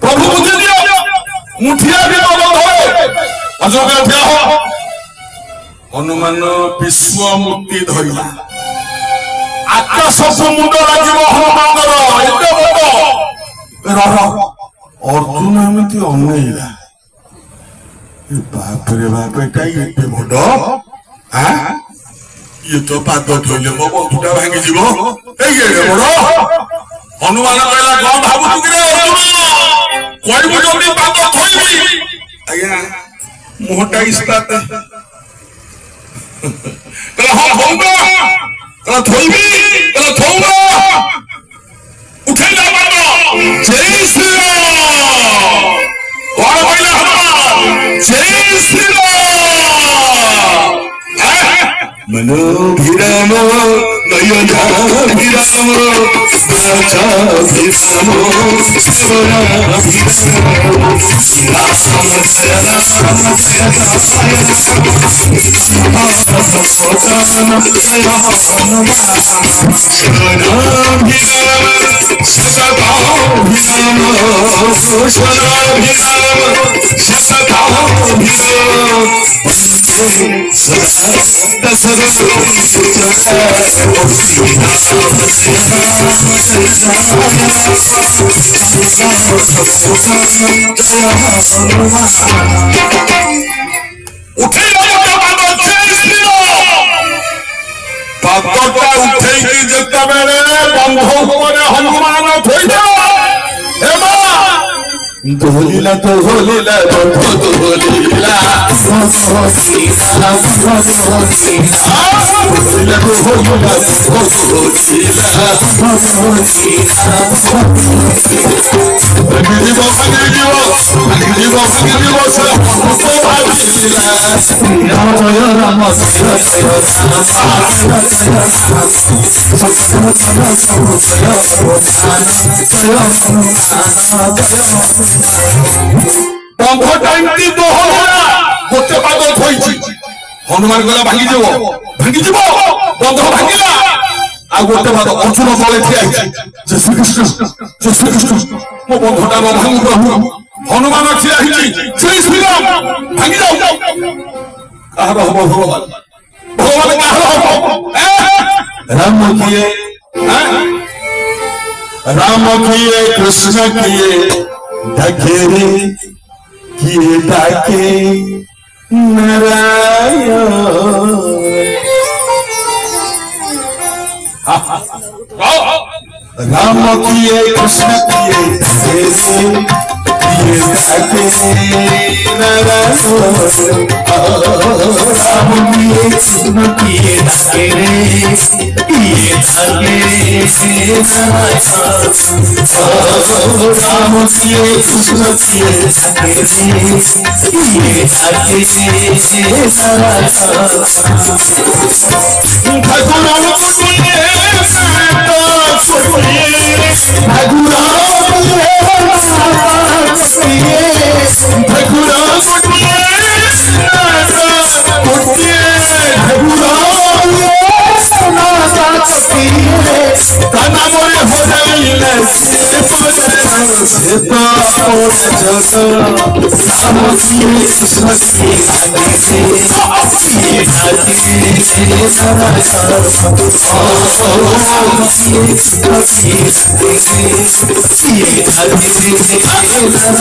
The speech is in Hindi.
प्रभु मुझे दिया मुठिया भी अजोगे उठिया हो हनुमान विश्व मुक्ति धरिला आकाश मुंड लगे हनुमान अर्जुन एमती अनईला बाप रे बाप एटा ये बड़ ये तो पाद धोले मो बंधुटा भांगी जीव ये बड़ हनुमान कहला कौन भाबु कि रे अर्जुन कहबो जल्दी पाद धोइबी आज्ञा मोहटा इस्तात कहला हां होगा कहला धोइबी कहला धोगा उठे जा बाबा जय श्री राम कौन कहला हनुमान जय श्री राम मनोभिराम नयनाभिराम वाचाभिराम दोलीला दोलीला दोलीला हनुमान गला भांगी जीव बंध भांगिला आ गोटे भाग अर्जुन तले ठिया जय श्री कृष्ण मो बंधटा न भांगु प्रभु हनुमान ठिया जय श्री राम भांगी जाओ कहार हो भगवान कहार हो राम किए कृष्ण किए ढकेरे किए डाके नारायण राम किए कृष्ण किए ढकेरे डाके नारायण राम किए कृष्ण किए ढकेरे राम किए कृष्ण किए